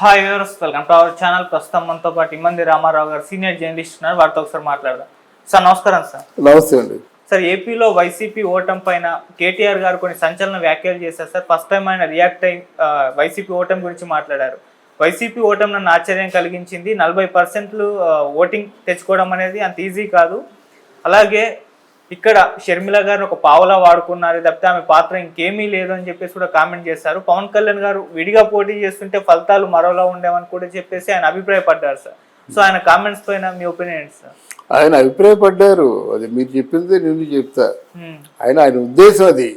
Hi viewers, welcome to our channel. ప్రస్తుతం మనతో పాటు ఇమ్మంది రామారావు గారు సీనియర్ జర్నలిస్ట్ ఉన్నారు. వారితో ఒకసారి మాట్లాడదాం. సార్ నమస్కారం. సార్ నమస్తే అండి. సార్, ఏపీలో వైసీపీ ఓటమి పైన కేటీఆర్ గారు కొన్ని సంచలన వ్యాఖ్యలు చేశారు. సార్ ఫస్ట్ టైం ఆయన రియాక్ట్ అయి వైసీపీ ఓటమి గురించి మాట్లాడారు. వైసీపీ ఓటమి నన్ను ఆశ్చర్యం కలిగించింది. 40% ఓటింగ్ తెచ్చుకోవడం అనేది అంత ఈజీ కాదు. అలాగే ఇక్కడ షర్మిల గారిని ఒక పావలా వాడుకున్నారు తప్పితే ఆమె పాత్ర ఇంకేమీ లేదు అని చెప్పేసి కూడా కామెంట్ చేశారు. పవన్ కళ్యాణ్ గారు విడిగా పోటీ చేస్తుంటే ఫలితాలు మరోలా ఉండేవని కూడా చెప్పేసి ఆయన అభిప్రాయపడ్డారు. సార్ సో ఆయన కామెంట్స్ పైన మీ ఒపీనియన్ ఏంటి సార్? ఆయన అభిప్రాయపడ్డారు, అది మీరు చెప్పింది నేను చెప్తా. ఆయన ఉద్దేశం అది.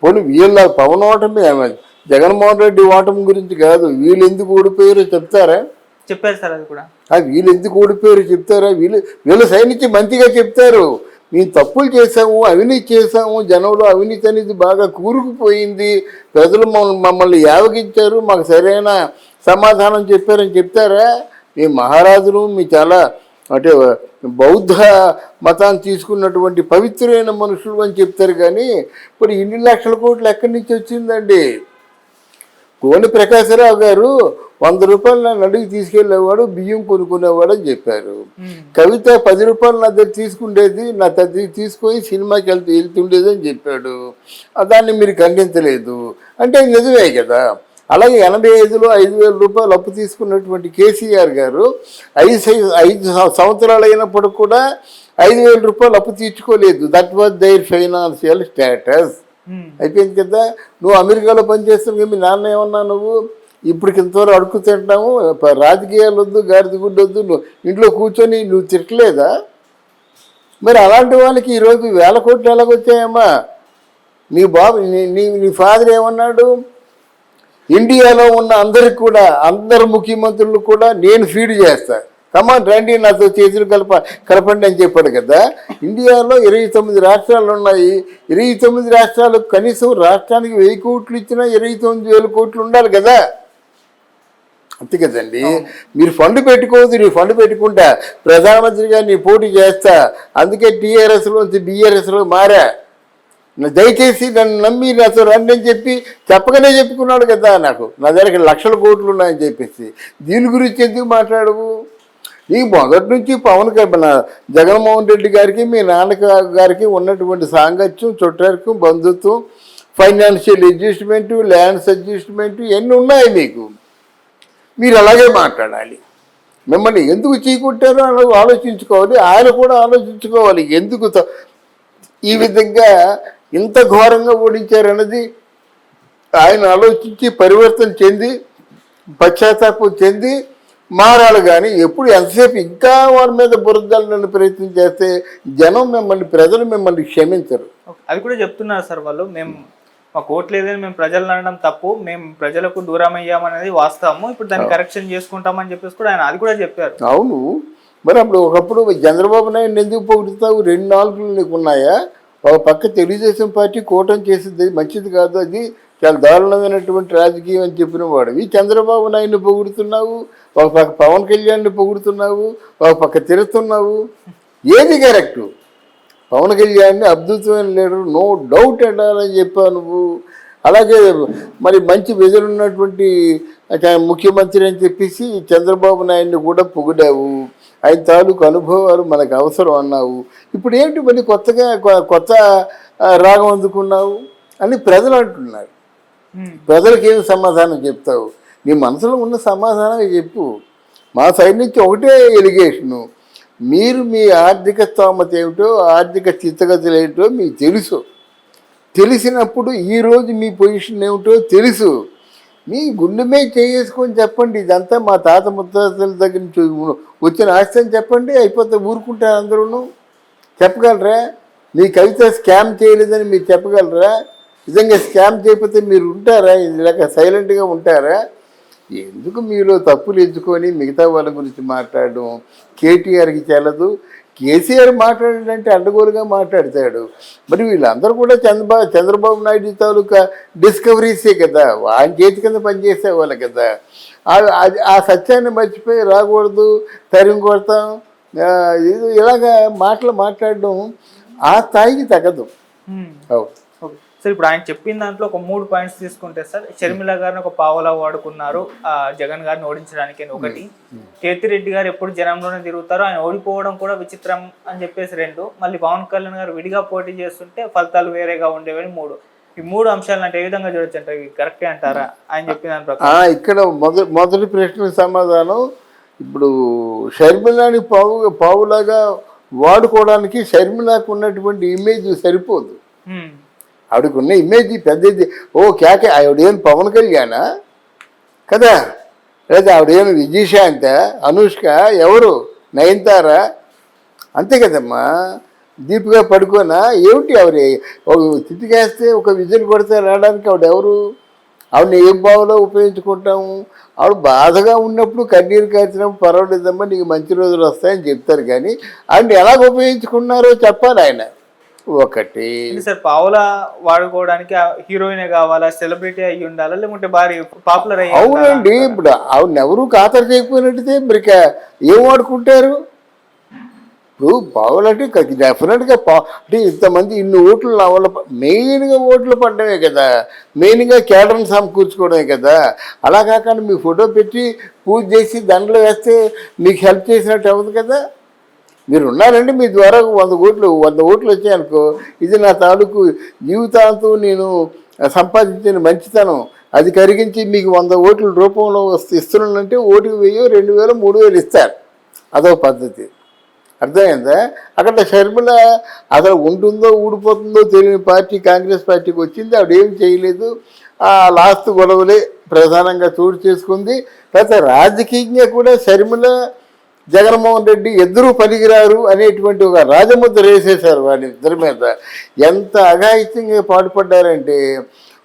పోనీ వీళ్ళ పవన్ ఓటమి జగన్మోహన్ రెడ్డి ఓటమి గురించి కాదు. వీళ్ళు ఎందుకు ఓడిపోయారో చెప్తారా? చెప్పారు సార్. అది కూడా వీళ్ళు ఎందుకు ఓడిపోయారో చెప్తారా? వీళ్ళు సైనించి మంచిగా చెప్తారు. మేము తప్పులు చేసాము, అవినీతి చేసాము, జనంలో అవినీతి అనేది బాగా కూరుకుపోయింది, ప్రజలు మమ్మల్ని యావగించారు, మాకు సరైన సమాధానం చెప్పారని చెప్తారా? మీ మహారాజులు మీ చాలా అంటే బౌద్ధ మతాన్ని తీసుకున్నటువంటి పవిత్రమైన మనుషులు అని చెప్తారు. కానీ ఇప్పుడు ఇన్ని లక్షల కోట్లు ఎక్కడి నుంచి వచ్చిందండి? కోని ప్రకాశరావు గారు 100 రూపాయలు నన్ను అడిగి తీసుకెళ్లేవాడు, బియ్యం కొనుక్కునేవాడు అని చెప్పారు. కవిత 10 రూపాయలు నా దగ్గర తీసుకుండేది, నా దగ్గర తీసుకొని సినిమాకి వెళ్తుండేది అని చెప్పాడు. దాన్ని మీరు ఖండించలేదు అంటే నిజమే కదా. అలాగే 85లో 5,000 రూపాయలు అప్పు తీసుకున్నటువంటి కేసీఆర్ గారు 5 సంవత్సరాలు అయినప్పుడు కూడా 5,000 రూపాయలు అప్పు తీర్చుకోలేదు. That was their financial status. అయిపోయింది కదా. నువ్వు అమెరికాలో పనిచేస్తున్నావు, మీ నాన్న ఏమన్నా నువ్వు ఇప్పుడు ఇంతవరకు అడుగు తింటాము, రాజకీయాలు వద్దు, గాడిద గుడ్డు వద్దు, నువ్వు ఇంట్లో కూర్చొని నువ్వు తిట్టలేదా? మరి అలాంటి వాళ్ళకి ఈరోజు 1000 కోట్లు ఎలాగొచ్చాయమ్మా? నీ బాబు నీ ఫాదర్ ఏమన్నాడు? ఇండియాలో ఉన్న అందరికి కూడా, అందరు ముఖ్యమంత్రులు కూడా నేను ఫీడ్ చేస్తా, కమాన్ రండి నాతో చేతులు కలపండి అని చెప్పాడు కదా. ఇండియాలో 29 రాష్ట్రాలు ఉన్నాయి. 29 రాష్ట్రాలకు కనీసం రాష్ట్రానికి 1000 కోట్లు ఇచ్చినా 29,000 కోట్లు ఉండాలి కదా. అంతే కదండి. మీరు ఫండ్ పెట్టుకోవద్దు. నీ ఫండ్ పెట్టుకుంటా ప్రధానమంత్రిగా నీ పోటీ చేస్తా, అందుకే టీఆర్ఎస్లోంచి బీఆర్ఎస్లో మారా, దయచేసి నన్ను నమ్మి నాతో రండి అని చెప్పగానే చెప్పుకున్నాడు కదా. నా దగ్గర లక్షల కోట్లు ఉన్నాయని చెప్పేసి దీని గురించి ఎందుకు మాట్లాడవు? నీకు మొదటి నుంచి జగన్మోహన్ రెడ్డి గారికి మీ నాన్నగారికి ఉన్నటువంటి సాంగత్యం, చుట్టరికం, బంధుత్వం, ఫైనాన్షియల్ అడ్జస్ట్మెంటు, ల్యాండ్స్ అడ్జస్ట్మెంటు ఇవన్నీ ఉన్నాయి మీకు. మీరు అలాగే మాట్లాడాలి. మిమ్మల్ని ఎందుకు చీకొట్టారో అని ఆలోచించుకోవాలి. ఆయన కూడా ఆలోచించుకోవాలి, ఎందుకు ఈ విధంగా ఇంత ఘోరంగా ఓడించారన్నది ఆయన ఆలోచించి పరివర్తన చెంది పశ్చాత్తాపం చెంది మారాలి. కానీ ఎప్పుడు ఎంతసేపు ఇంకా వారి మీద బురదలను ప్రయత్నం చేస్తే ప్రజలు మిమ్మల్ని క్షమించరు. అది కూడా చెప్తున్నారు సార్ వాళ్ళు. మాకు ఓట్లు లేదని మేము ప్రజలను అనడం తప్పు, మేము ప్రజలకు దూరం అయ్యామనేది వాస్తవము, ఇప్పుడు దాన్ని కరెక్షన్ చేసుకుంటామని చెప్పేసి కూడా ఆయన అది కూడా చెప్పారు. అవును, మరి ఒకప్పుడు చంద్రబాబు నాయుడు ఎందుకు పొగుడుతావు? 2 నాలుగులు నీకు ఉన్నాయా? ఒక పక్క తెలుగుదేశం పార్టీ కూటమి చేసింది మంచిది కాదు, అది చాలా దారుణమైనటువంటి రాజకీయం అని చెప్పిన వాడు చంద్రబాబు నాయుడిని పొగుడుతున్నావు, ఒక పక్క పవన్ కళ్యాణ్ని పొగుడుతున్నావు, ఒక పక్క తిరుగుతున్నావు. ఏది కరెక్టు? పవన్ కళ్యాణ్ని అద్భుతమైన లీడర్, నో డౌట్ అంటారని చెప్పావు నువ్వు. అలాగే మరి మంచి విజలున్నటువంటి ముఖ్యమంత్రి అని చెప్పేసి చంద్రబాబు నాయుడిని కూడా పొగిడావు. ఆయన తాలూకు అనుభవాలు మనకు అవసరం అన్నావు. ఇప్పుడు ఏంటి మరి కొత్త రాగం అందుకున్నావు అని ప్రజలు అంటున్నారు. ప్రజలకు ఏమి సమాధానం చెప్తావు? నీ మనసులో ఉన్న సమాధానం చెప్పు. మా సైడ్ నుంచి ఒకటే ఎలిగేషను, మీరు మీ ఆర్థిక స్తోమత ఏమిటో, ఆర్థిక స్థితిగతులు ఏమిటో మీకు తెలిసినప్పుడు ఈరోజు మీ పొజిషన్ ఏమిటో తెలుసు. మీ గుండె మీద చేసుకొని చెప్పండి, ఇదంతా మా తాత ముత్తాతల దగ్గర నుంచి వచ్చిన ఆస్తి అని చెప్పండి, అయిపోతే ఊరుకుంటారు అందరూ. చెప్పగలరా? మీ కవిత స్కామ్ చేయలేదని మీరు చెప్పగలరా? నిజంగా స్కామ్ చేయకపోతే మీరు ఉంటారా? ఇలాగ సైలెంట్గా ఉంటారా? ఎందుకు మీలో తప్పులు ఎంచుకొని మిగతా వాళ్ళ గురించి మాట్లాడడం కేటీఆర్కి చెల్లదు. కేసీఆర్ మాట్లాడాడంటే అడ్డగోలుగా మాట్లాడతాడు. మరి వీళ్ళందరూ కూడా చంద్రబాబు నాయుడు తాలూకా డిస్కవరీసే కదా, ఆయన చేతి కింద పనిచేసే వాళ్ళు కదా. ఆ సత్యాన్ని మర్చిపోయి రాకూడదు, తరిమి కొడతాం, ఇలాగా మాట్లాడడం ఆ స్థాయికి తగ్గదు. సార్ ఇప్పుడు ఆయన చెప్పిన దాంట్లో ఒక 3 పాయింట్స్ తీసుకుంటే సార్, షర్మిల గారిని ఒక పావలా వాడుకున్నారు జగన్ గారిని ఓడించడానికి అని ఒకటి, కేతిరెడ్డి గారు ఎప్పుడు జనంలోనే తిరుగుతారు, ఆయన ఓడిపోవడం కూడా విచిత్రం అని చెప్పేసి 2, మళ్ళీ పవన్ కళ్యాణ్ గారు విడిగా పోటీ చేస్తుంటే ఫలితాలు వేరేగా ఉండేవని 3. ఈ 3 అంశాలను అంటే ఏ విధంగా చూడొచ్చు అంటే కరెక్టే అంటారా ఆయన చెప్పిన దాని ప్రకారం? ఇక్కడ మొదటి ప్రశ్నకు సమాధానం, ఇప్పుడు షర్మిలాని పావులాగా వాడుకోవడానికి షర్మిలకు ఉన్నటువంటి ఇమేజ్ సరిపోదు. ఆవిడకున్న ఇమేజ్ పెద్దది. కేకే ఆవిడేం పవన్ కళ్యాణా కదా, లేదా ఆవిడేం విజయశాంత, అనుష్క, ఎవరు నయనతారా, అంతే కదమ్మా. దీపిగా పడుకోనా ఏమిటి, ఆవిడ తిట్టికేస్తే ఒక విజులు కొడితే రావడానికి ఆవిడెవరు? ఆవిడని ఏం బావులో ఉపయోగించుకుంటాము? ఆవిడ బాధగా ఉన్నప్పుడు కన్నీరు కాచినప్పుడు పర్వాలేదమ్మా నీకు మంచి రోజులు వస్తాయని చెప్తారు, కానీ ఆవిడని ఎలాగ ఉపయోగించుకున్నారో చెప్పాలి ఆయన. ఒకటి సార్, పావులా వాడుకోవడానికి హీరోయిన్ కావాలా, సెలబ్రిటీ అయ్యి ఉండాలా, లేకుంటే భారీ పాపులర్ అయ్యి? అవునండి, ఇప్పుడు ఆవిడని ఎవరు ఖాతరు చేయకపోయినట్టయితే మరి ఏం వాడుకుంటారు? ఇప్పుడు పావులంటే డెఫినెట్గా అంటే ఇంతమంది ఇన్ని ఓట్లు నా వల్ల మెయిన్గా ఓట్లు పడ్డమే కదా, మెయిన్గా కేడర్ని సమకూర్చుకోవడమే కదా. అలా కాకుండా మీ ఫోటో పెట్టి పూజ చేసి దండలు వేస్తే మీకు హెల్ప్ చేసినట్టు అవ్వదు కదా. మీరు ఉన్నారండి, మీ ద్వారా 100 ఓట్లు వచ్చాయనుకో, ఇది నా తాలూకు జీవితాంతం నేను సంపాదించిన మంచితనం, అది కరిగించి మీకు 100 ఓట్ల రూపంలో ఇస్తున్నానంటే ఓటుకు 1000, 2000, 3000 ఇస్తారు. అదో పద్ధతి. అర్థమైందా? అక్కడ షర్మిల అసలు ఉంటుందో ఊడిపోతుందో తెలియని పార్టీ కాంగ్రెస్ పార్టీకి వచ్చింది, ఆవిడ ఏం చేయలేదు. ఆ లాస్ట్ గొడవలే ప్రధానంగా చోటు చేసుకుంది. తర్వాత రాజకీయంగా కూడా షర్మిల జగన్మోహన్ రెడ్డి ఇద్దరూ పనికిరారు అనేటువంటి ఒక రాజముద్ర వేసేశారు వాళ్ళిద్దరి మీద. ఎంత అఘాయిత్యంగా పాటుపడ్డారంటే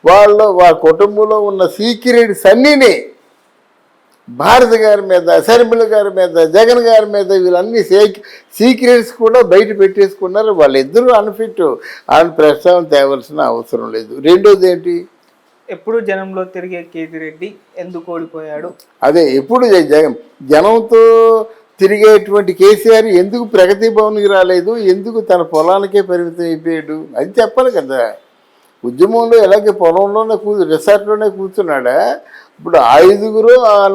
వాళ్ళ కుటుంబంలో ఉన్న సీక్రెట్స్ అన్నీని భారతి గారి మీద, షర్మిల గారి మీద, జగన్ గారి మీద వీళ్ళన్ని సీక్రెట్స్ కూడా బయట పెట్టేసుకున్నారు. వాళ్ళిద్దరూ అన్ఫిట్, ఆయన ప్రస్తావన తేవలసిన అవసరం లేదు. రెండోది ఏంటి, ఎప్పుడు జనంలో తిరిగే కేతిరెడ్డి ఎందుకు ఓడిపోయాడు? అదే ఎప్పుడు జనంతో తిరిగేటువంటి కేసీఆర్ ఎందుకు ప్రగతి భవన్కి రాలేదు, ఎందుకు తన పొలానికే పరిమితం అయిపోయాడు, అది చెప్పాలి కదా. ఉద్యమంలో ఎలాగే పొలంలోనే రిసార్ట్లోనే కూర్చున్నాడా? ఇప్పుడు 5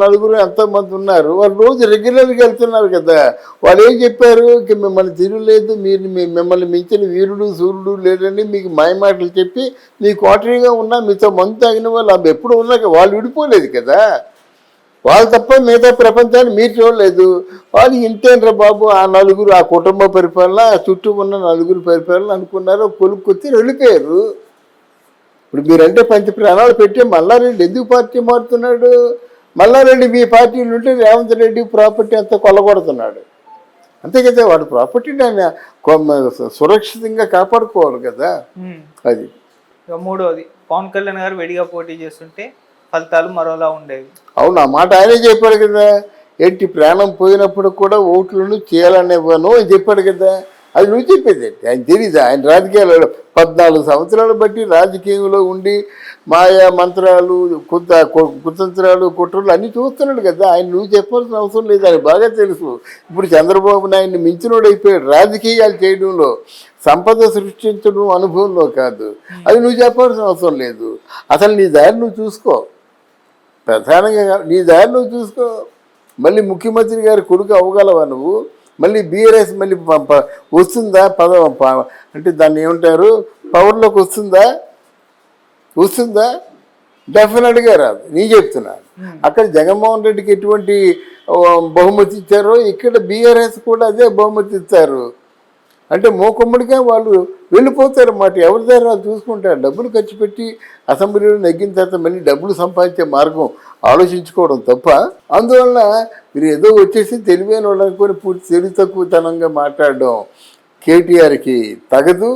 4 ఎంతోమంది ఉన్నారు, వాళ్ళు రోజు రెగ్యులర్గా వెళ్తున్నారు కదా. వాళ్ళు ఏం చెప్పారు, మిమ్మల్ని తిరగలేదు, మిమ్మల్ని మించిన వీరుడు సూర్యుడు లేదని మీకు మాయమాటలు చెప్పి మీ క్వార్టరీగా ఉన్నా మీతో మందు తాగిన వాళ్ళు ఎప్పుడు ఉన్నాక వాళ్ళు విడిపోలేదు కదా. వాళ్ళు తప్ప మిగతా ప్రపంచాన్ని మీరు చూడలేదు. వాళ్ళు ఇంతేంట్రా బాబు, ఆ 4 ఆ కుటుంబ పరిపాలన, చుట్టూ ఉన్న 4 పరిపాలన అనుకున్నారు, కొలుక్కొచ్చి వెళ్ళిపోయారు. ఇప్పుడు మీరంటే ప్రాణాలు పెట్టి మల్లారెడ్డి ఎందుకు పార్టీ మారుతున్నాడు? మల్లారెడ్డి మీ పార్టీలు ఉంటే రేవంత్ రెడ్డి ప్రాపర్టీ అంతా కొల్లగొడుతున్నాడు, అంతే కదా. వాడు ప్రాపర్టీని ఆయన సురక్షితంగా కాపాడుకోవాలి కదా. అది. మూడోది, పవన్ కళ్యాణ్ గారు విడిగా పోటీ చేస్తుంటే ఫలితాలు మరోలా ఉండేవి. అవును, ఆ మాట ఆయనే చెప్పాడు కదా. ఏంటి ప్రాణం పోయినప్పుడు కూడా ఓట్లను చేయాలనేవాను అని చెప్పాడు కదా. అది నువ్వు చెప్పేది ఆయన తెలీదా? ఆయన రాజకీయాలు 14 సంవత్సరాలు బట్టి రాజకీయంలో ఉండి మాయా మంత్రాలు, కుతంత్రాలు, కుట్రలు అన్నీ చూస్తున్నాడు కదా. ఆయన నువ్వు చెప్పాల్సిన అవసరం లేదు, ఆయన బాగా తెలుసు. ఇప్పుడు చంద్రబాబు నాయుడిని మించినోడు అయిపోయాడు రాజకీయాలు చేయడంలో, సంపద సృష్టించడం అనుభవంలో కాదు. అది నువ్వు చెప్పాల్సిన అవసరం లేదు. అసలు నీ దారి నువ్వు చూసుకో, ప్రధానంగా నీ దారి నువ్వు చూసుకో. మళ్ళీ ముఖ్యమంత్రి గారి కొడుకు అవ్వగలవా నువ్వు? మళ్ళీ బీఆర్ఎస్ మళ్ళీ వస్తుందా అంటే దాన్ని ఏమంటారు, పవర్లోకి వస్తుందా? డెఫినెట్గా రాదు. నీ చెప్తున్నాను. అక్కడ జగన్మోహన్ రెడ్డికి ఎటువంటి బహుమతి ఇచ్చారో ఇక్కడ బీఆర్ఎస్ కూడా అదే బహుమతి ఇస్తారు. అంటే మోకమ్మడిగా వాళ్ళు వెళ్ళిపోతారు అన్నమాట. ఎవరి దగ్గర చూసుకుంటారు. డబ్బులు ఖర్చు పెట్టి అసెంబ్లీలో నెగ్గిన తర్వాత మళ్ళీ డబ్బులు సంపాదించే మార్గం ఆలోచించుకోవడం తప్ప. అందువలన మీరు ఏదో వచ్చేసి తెలివైన వాళ్ళు అనుకొని పూర్తి తెలివి తక్కువతనంగా మాట్లాడడం కేటీఆర్కి తగదు.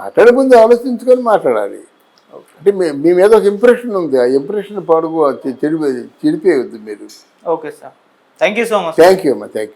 మాట్లాడే ముందు ఆలోచించుకొని మాట్లాడాలి. అంటే మీ మీద ఒక ఇంప్రెషన్ ఉంది, ఆ ఇంప్రెషన్ చెడిపోయవద్దు మీరు. Okay sir, thank you so much. Thank you అమ్మా, థ్యాంక్ యూ.